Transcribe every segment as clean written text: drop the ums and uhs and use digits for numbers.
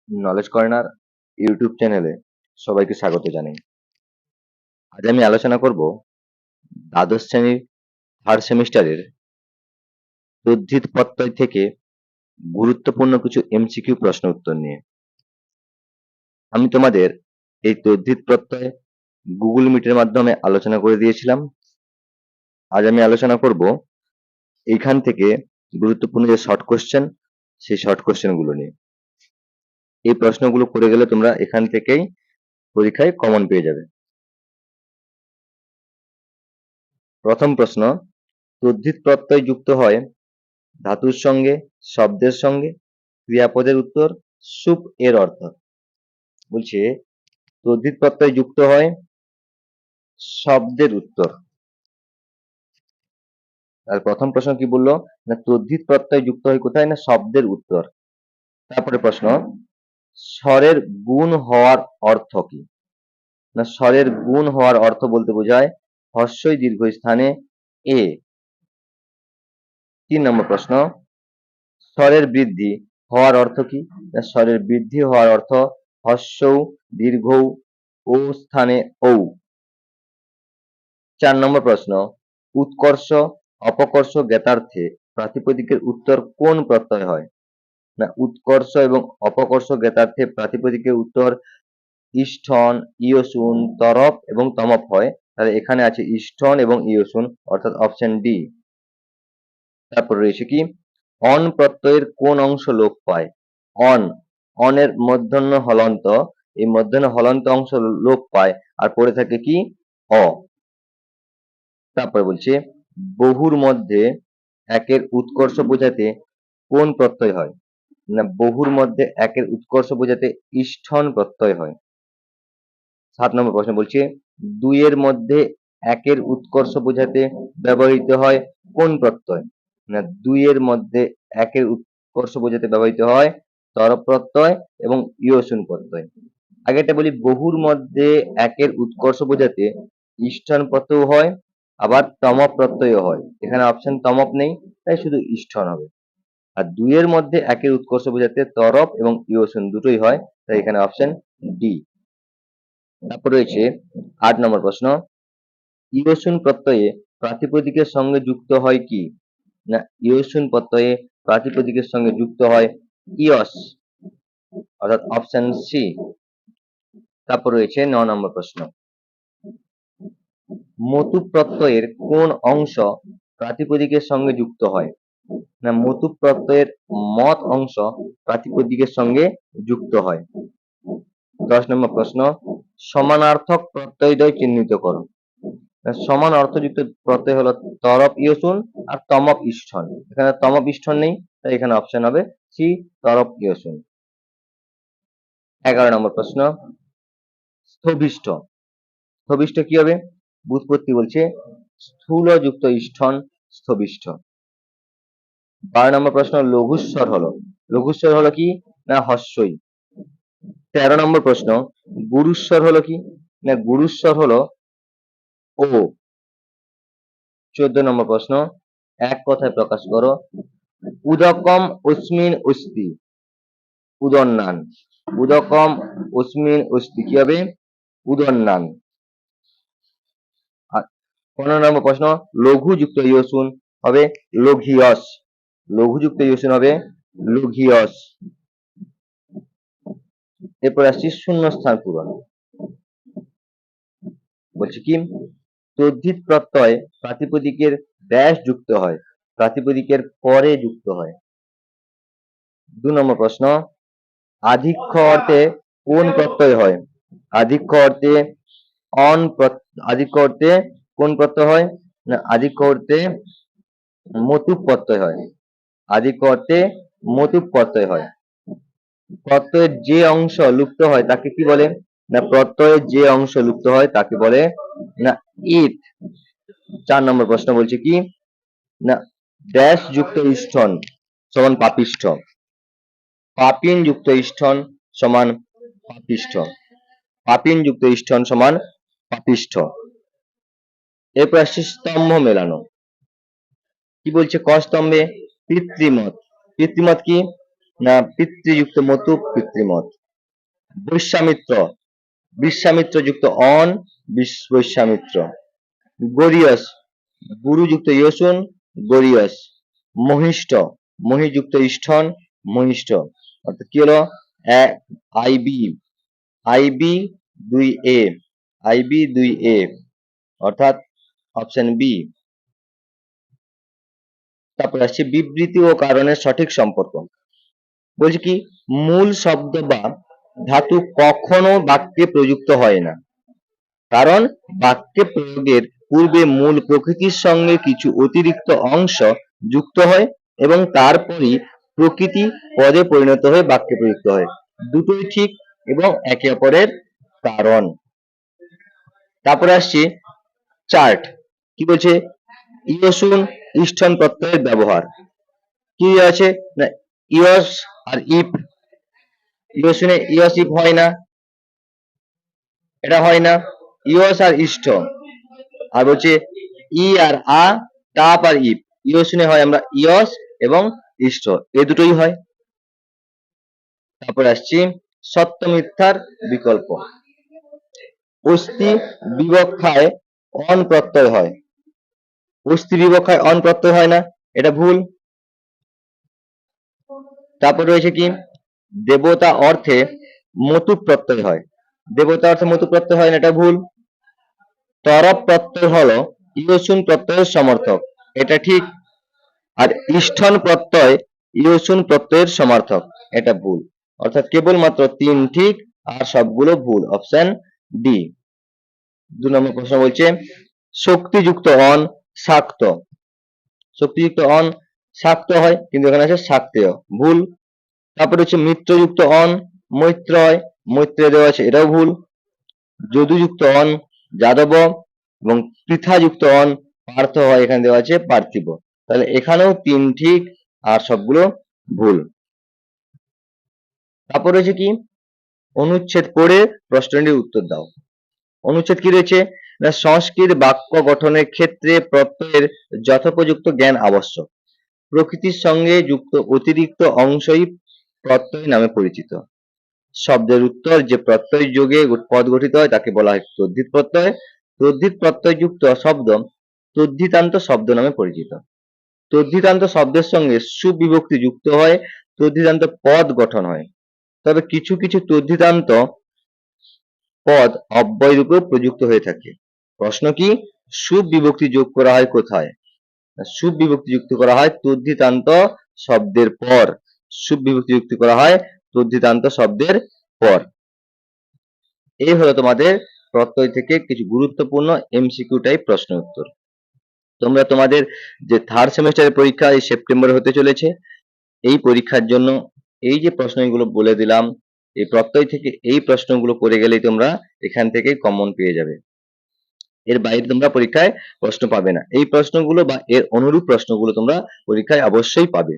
Knowledge corner YouTube চ্যানেলে সবাইকে স্বাগত জানাই। আজ আমি আলোচনা করব দ্বাদশ শ্রেণীর থার্ড সেমিস্টারের তদ্ধিত প্রত্যয় থেকে গুরুত্বপূর্ণ কিছু এমসিকিউ প্রশ্ন উত্তর নিয়ে। আমি তোমাদের এই তদ্ধিত প্রত্যয় গুগল মিটের মাধ্যমে আলোচনা করে দিয়েছিলাম। আজ আমি আলোচনা করব এইখান থেকে গুরুত্বপূর্ণ যে শর্ট কোশ্চেন, সেই শর্ট কোশ্চেনগুলো নিয়ে। এই প্রশ্নগুলো করে গেলে তোমরা এখান থেকেই পরীক্ষায় কমন পেয়ে যাবে। প্রথম প্রশ্ন, তদ্ধিত প্রত্যয় যুক্ত হয় ধাতুর সঙ্গে, শব্দের সঙ্গে, ক্রিয়াপদের উত্তর, সুপ এর অর্থ। বলছে তদ্ধিত প্রত্যয় যুক্ত হয় শব্দের উত্তর। আর প্রথম প্রশ্ন কি বললো, না তদ্ধিত প্রত্যয় যুক্ত হয় কোথায়, না শব্দের উত্তর। তারপরে প্রশ্ন, স্বরের গুণ হওয়ার অর্থ কি, না স্বরের গুণ হওয়ার অর্থ বলতে বোঝায় হর্ষই দীর্ঘ স্থানে এ। 3 নম্বর প্রশ্ন, স্বরের বৃদ্ধি হওয়ার অর্থ কি, না স্বরের বৃদ্ধি হওয়ার অর্থ হর্ষৌ দীর্ঘৌ ও স্থানে ঔ। 4 নম্বর প্রশ্ন, উৎকর্ষ অপকর্ষ জ্ঞাতার্থে প্রাতিপদিকের উত্তর কোন প্রত্যয় হয়, না উৎকর্ষ এবং অপকর্ষ জ্ঞাতার্থে প্রাতিপদিকের উত্তর ইষ্ঠন, ইয়সুন, তরপ এবং তমপ হয়। তাহলে এখানে আছে ইষ্ঠন এবং ইয়সুন, অর্থাৎ অপশন ডি। তারপর রয়েছে কি, অন প্রত্যয়ের কোন অংশ লোপ পায়, অনের মূর্ধন্য হলন্ত, এই মূর্ধন্য হলন্ত অংশ লোপ পায় আর পড়ে থাকে কি অ। তারপরে বলছে বহুর মধ্যে একের উৎকর্ষ বোঝাতে কোন প্রত্যয় হয়, না বহুর মধ্যে একের উৎকর্ষ বোঝাতে ইষ্ঠন প্রত্যয় হয়। 7 নম্বর প্রশ্ন বলছে দুইয়ের মধ্যে একের উৎকর্ষ বোঝাতে ব্যবহৃত হয় কোন প্রত্যয়, না দুইয়ের মধ্যে একের উৎকর্ষ বোঝাতে ব্যবহৃত হয় তরপ প্রত্যয় এবং ইয়সুন প্রত্যয়। আগেটা বলি বহুর মধ্যে একের উৎকর্ষ বোঝাতে ইষ্ঠন প্রত্যয় হয়, আবার তমপ প্রত্যয় হয়। এখানে অপশন তমপ নেই, তাই শুধু ইষ্ঠন হবে। আর দুইয়ের মধ্যে একের উৎকর্ষ বোঝাতে তরপ এবং ইয়সুন দুটোই হয়, তাই এখানে অপশন ডি। তারপর রয়েছে 8 নম্বর প্রশ্ন, ইয়সুন প্রত্যয়ে প্রাতিপদিকের সঙ্গে যুক্ত হয় কি, না ইয়সুন প্রত্যয়ে প্রাতিপদিকের সঙ্গে যুক্ত হয় ইয়স, অর্থাৎ অপশন সি। তারপর রয়েছে 9 নম্বর প্রশ্ন, মতু প্রত্যয়ের কোন অংশ প্রাতিপদিকের সঙ্গে যুক্ত হয়, না মতু প্রত্যয়ের মত অংশ প্রাতিপদিকের সঙ্গে যুক্ত হয়। 10 নম্বর প্রশ্ন, সমানার্থক প্রত্যয়দ্বয় চিহ্নিত করো। সমান অর্থযুক্ত প্রত্যয় হলো তরপ ইয়সুন আর তমপ ইষ্ঠন। এখানে তমপ ইষ্ঠন নেই, তাই এখানে অপশন হবে সি, তরপ ইয়সুন। 11 নম্বর প্রশ্ন, স্থবিষ্ঠ, স্থবিষ্ঠ কি হবে, ব্যুৎপত্তি বলছে স্থূল যুক্ত ইষ্ঠন স্থবিষ্ঠ। 12 নম্বর প্রশ্ন, লঘুস্বর হলো কি, না হস্যই। 13 নম্বর প্রশ্ন, গুরুস্বর হলো কি, না গুরুস্বর হলো ও। 14 নম্বর প্রশ্ন, এক কথায় প্রকাশ করো। উদকম অস্মিন অস্তি, উদন্নান। উদকম অস্মিন অস্তি কি হবে, উদন্নান। 15 নম্বর প্রশ্ন, লঘু যুক্ত ইয়সুন হবে লঘিয়স, লঘু যুক্ত ইয়সুন হবে লঘিয়স। এরপর আসছি শূন্যস্থান পূরণ। বলছি কি, তদ্ধিত প্রত্যয় প্রাতিপদিকের ড্যাশ যুক্ত হয়, প্রাতিপদিকের পরে যুক্ত হয়। 2 নম্বর প্রশ্ন, আধিক্য অর্থে কোন প্রত্যয় হয়, আধিক্য অর্থে আধিক্য অর্থে কোন প্রত্যয় হয়, না আধিক্য অর্থে মতুপ প্রত্যয় হয়, আধিক্য অর্থে মতুপ প্রত্যয় হয়। প্রত্যয়ের যে অংশ লুপ্ত হয় তাকে কি বলে, না প্রত্যয়ের যে অংশ লুপ্ত হয় তাকে বলে না ইট। 4 নম্বর প্রশ্ন বলছে কি, না ড্যাশ যুক্ত ইষ্ঠন সমান পাপিষ্ঠ, পাপিন যুক্ত ইষ্ঠন সমান পাপিষ্ঠ, পাপিন যুক্ত ইষ্ঠন সমান পাপিষ্ঠ। এরপর আসছে স্তম্ভ মেলানো। কি বলছে, ক স্তম্ভে পিতৃমত, পিতৃমত কি, না পিতৃযুক্ত মতু পিতৃমত। বৈশ্বামিত্র, বিশ্বামিত্র যুক্ত অন, বৈশ্বামিত্র। গরীয়স, গুরুযুক্ত ইয়সুন, গরীয়স। মহিষ্ঠ, মহিযুক্ত ইষ্ঠন, মহিষ্ঠ। অর্থাৎ কি হলো IB, IB 2a, IB 2a, অর্থাৎ অপশন বি। তারপর আসছে বিবৃতি ও কারণের সঠিক সম্পর্ক। বলছে কি মূল শব্দ বা ধাতু কখনো বাক্যে প্রযুক্ত হয় না, কারণ বাক্যে প্রয়োগের পূর্বে মূল প্রকৃতির সঙ্গে কিছু অতিরিক্ত অংশ যুক্ত হয় এবং তারপরই প্রকৃতি পদে পরিণত হয়ে বাক্যে প্রযুক্ত হয়। দুটোই ঠিক এবং একে অপরের কারণ। তারপরে আসছে চার্ট, কি বলছে ইয়সুন ইষ্ঠন প্রত্যয়ের ব্যবহার। কি আছে না ইয়স আর ইফ, ইয়সুনে ইয়স ইফ হয় না, এটা হয় না। ইয়স আর ইষ্ঠ, আর বলছে ই আর আ, টাপ আর ইপ। ইয়সুনে হয় আমরা ইয়স এবং ইষ্ঠ, এই দুটোই হয়। তারপর আসছি সত্য মিথ্যার বিকল্প। অস্তি বিবক্ষায় অন প্রত্যয় হয়, অস্তি বিবক্ষায় অন প্রত্যয় হয় না, এটা ভুল। তারপর রয়েছে কি দেবতা অর্থে মতু প্রত্যয় হয়, দেবতা অর্থে মতু প্রত্যয় হয় না, এটা ভুল। তরফ প্রত্যয় হলো ইয়সুন প্রত্যয়ের সমর্থক, এটা ঠিক। আর ইষ্ঠন প্রত্যয় ইয়সুন প্রত্যয়ের সমার্থক, এটা ভুল। অর্থাৎ কেবলমাত্র 3 ঠিক আর সবগুলো ভুল, অপশন ডি। 2 নম্বর প্রশ্ন বলছে শক্তিযুক্ত অন শাক্ত, শক্তিযুক্ত অন শাক্ত হয় কিন্তু এখানে আছে শাক্তেয়, ভুল। তারপরে হচ্ছে মিত্রযুক্ত অন মৈত্রয়, মৈত্রে দেওয়া আছে, এটাও ভুল। যদুযুক্ত অন যাদব এবং পৃথাযুক্ত অন পার্থ হয়, এখানে দেওয়া আছে পার্থিব। তাহলে এখানেও 3 ঠিক আর সবগুলো ভুল। তারপর রয়েছে কি অনুচ্ছেদ পড়ে প্রশ্নটির উত্তর দাও। অনুচ্ছেদ কি রয়েছে না সংস্কৃত বাক্য গঠনের ক্ষেত্রে প্রত্যয়ের যথোপযুক্ত জ্ঞান আবশ্যক। প্রকৃতির সঙ্গে যুক্ত অতিরিক্ত অংশই প্রত্যয় নামে পরিচিত। শব্দের উত্তর যে প্রত্যয় যোগে পদ গঠিত হয় তাকে বলা হয় তদ্ধিত প্রত্যয়। তদ্ধিত প্রত্যয় যুক্ত শব্দ তদ্ধিতান্ত শব্দ নামে পরিচিত। তদ্ধিতান্ত শব্দের সঙ্গে সুবিভক্তি যুক্ত হয়, তদ্ধিতান্ত পদ গঠন হয়। তবে কিছু কিছু তদ্ধিতান্ত পদ অব্যয় রূপেও প্রযুক্ত হয়ে থাকে। প্রশ্ন কি সুবিভক্তি যোগ করা হয় কোথায়? সুবিভক্তি যুক্ত করা হয় তদ্ধিতান্ত শব্দের পর, সুবিভক্তি যুক্ত করা হয় তদ্ধিতান্ত শব্দের পর। এই হলো তোমাদের প্রত্যয় থেকে কিছু গুরুত্বপূর্ণ এমসিকিউ টাইপ প্রশ্ন উত্তর। তোমরা তোমাদের যে 3rd সেমিস্টারের পরীক্ষা এই সেপ্টেম্বরে হতে চলেছে, এই পরীক্ষার জন্য এই যে প্রশ্নগুলো বলে দিলাম, এই প্রত্যয় থেকে এই প্রশ্নগুলো করে গেলেই তোমরা এখান থেকে কমন পেয়ে যাবে। এর বাইরে তোমরা পরীক্ষায় প্রশ্ন পাবে না। এই প্রশ্নগুলো বা এর অনুরূপ প্রশ্নগুলো তোমরা পরীক্ষায় অবশ্যই পাবে।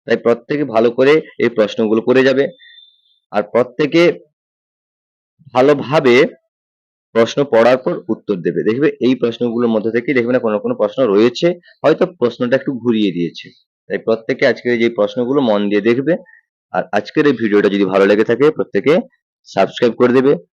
তাই প্রত্যেকে ভালো করে এই প্রশ্নগুলো করে যাবে আর প্রত্যেকে ভালোভাবে প্রশ্ন পড়ার পর উত্তর দেবে। দেখবে এই প্রশ্নগুলোর মধ্যে থেকে দেখবে না কোনো কোনো প্রশ্ন রয়েছে হয়তো প্রশ্নটা একটু ঘুরিয়ে দিয়েছে। তাই প্রত্যেকে আজকের যে প্রশ্নগুলো মন দিয়ে দেখবে। আর আজকের এই ভিডিওটা যদি ভালো লেগে থাকে প্রত্যেকে সাবস্ক্রাইব করে দেবে।